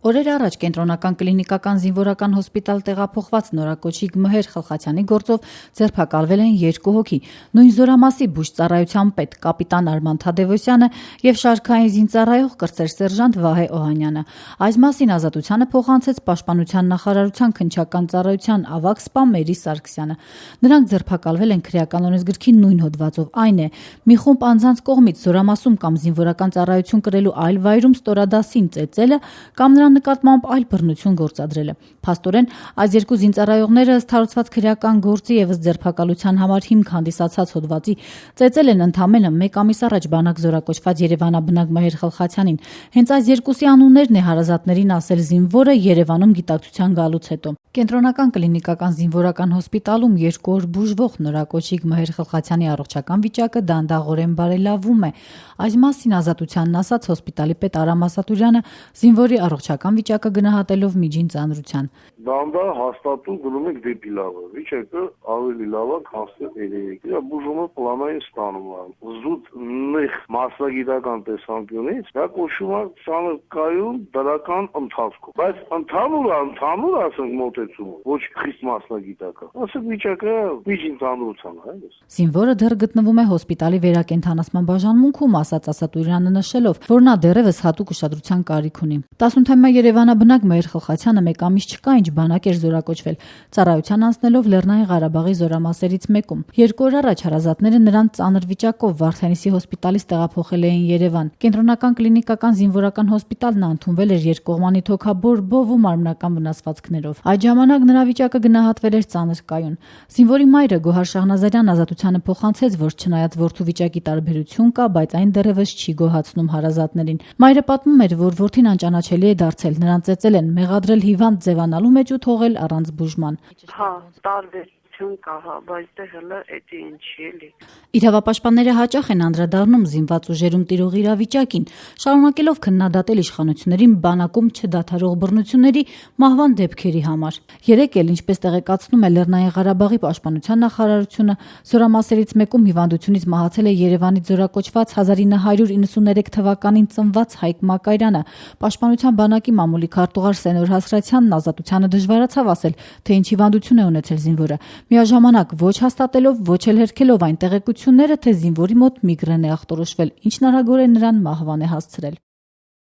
Օրեր առաջ կենտրոնական կլինիկական զինվորական հոսպիտալ տեղափոխված նորակոչիկ Մհեր Խլխացյանի գործով ձերբակալվել են 2 հոգի՝ նույն զորամասի բուժծառայության պետ կապիտան Արման Թադևոսյանը եւ շարքային զինծառայող կրտսեր սերժանտ Վահե Օհանյանը։ Այս մասին Ազատությանը փոխանցեց Պաշտպանության նախարարության քննչական ծառայության ավագ սպա Մերի Սարգսյանը։ Նրանք ձերբակալվել են քրեական օրենսգրքի նույն հոդվածով, այն է՝ մի խումբ անձանց կողմից զորամասում կամ զինվորական ծառայություն կրելու այլ վայրում ստորադասին ծեծելը կամ նրան նկատմամբ այլ բռնություն գործադրելը։ Փաստորեն, այս 2 զինծառայողները ըստ հարուցված քրեական գործի եւս ձերբակալության համար հիմք հանդիսացած հոդվածի ծեծել են ընդամենը 1 ամիս առաջ բանակ զորակոչված Երևանաբնակ Մհեր Խլխացյանին։ Հենց այս 2-ի անուններն է հարազատներին ասել զինվորը Երևանում գիտակցության գալուց հետո։ Կենտրոնական կլինիկական զինվորական հոսպիտալում 2 օր բուժվող նորակոչիկ Մհեր Խլխացյանի առողջական վիճակը դանդաղորեն բարելավում է։ Այս մասին Ազատությանն ասաց հոսպիտալի պետ Արամ Ասատուրյանը զինվորի առողջական վիճակը գնահատելով միջին ծանրության։ Դանդաղ հաստատում գնում ենք դեպի լավը։ Վիճակը ավելի լավ է, քան երևի։ Բուժումը պլանային ստանում է։ Զուտ նեղ մասնագիտական տեսանկյունից դա կոչվում է ցանկայուն դրական ընթացքում։ Բայց ընդհանուր ասենք մոտեցումը, ոչ խիստ մասնագիտական։ Ասենք վիճակը միջին ծանրության է, այլս։ Զինվորը դեռ գտնվում է հոսպիտալի վերակենդանացման բաժանմունքում, ասաց Ասատուրյանը նշելով, որ նա դեռևս հատուկ ուշադրության կարիք ունի։ 18-ամյա Երևանաբնակ Մհեր Խլխացյանը 1 ամիս չկա ինչ բանակ էր զորակոչվել, ծառայության անցնելով Լեռնային Ղարաբաղի զորամասերից մեկում։ 2 օր առաջ հարազատները նրան ծանր վիճակով Վարդենիսի հոսպիտալից տեղափոխել էին Երևան։ Կենտրոնական կլինիկական զինվորական հոսպիտալն ընդունվել էր երկկողմանի թոքաբոր բով ու մարմնական վնասվածքներով։ Այդ ժամանակ նրա վիճակը գնահատվել էր ծանր կայուն։ Զինվորի մայրը Գոհար Շահնազարյան Ազատությանը փոխանցեց, որ չնայած որդու վիճակի տարբերություն կա, բայց այն դեռևս չի գոհացնում հարազատներին։ Մայրը պատմում էր, որ որդին անճանաչելի է դարձել, նրան ծեծել են, մեղադրել հիվանդ ձևանալու մեջ ու թողել առանց բուժման։ Հա, տարբերություն կա, բայց դե հələ էդի ինչի էլի։ Իրավապաշտպանները հաճախ են անդրադառնում զինված ուժերում տիրող իրավիճակին, շարունակելով քննադատել իշխանություններին բանակում չդադարող բռնությունների մահվան դեպքերի համար։ Երեկ էլ, ինչպես տեղեկացնում է Լեռնային Ղարաբաղի պաշտպանության նախարարությունը, զորամասերից մեկում հիվանդությունից մահացել է Երևանից զորակոչված 1993 թվականին ծնված Հայկ Մակարյանը։ Պաշտպանության բանակի մամուլի քարտուղար Սենոր Հասրացյանն Ազատությանը դժվարացավ ասել, թե ինչ հիվանդություն է ունեցել զինվորը։ Միաժամանակ ոչ հաստատելով, ոչ էլ հերքելով այն տեղեկությունները, թե զինվորի մոտ միգրեն է ախտորոշվել, ինչն արագորեն նրան մահվան է հասցրել։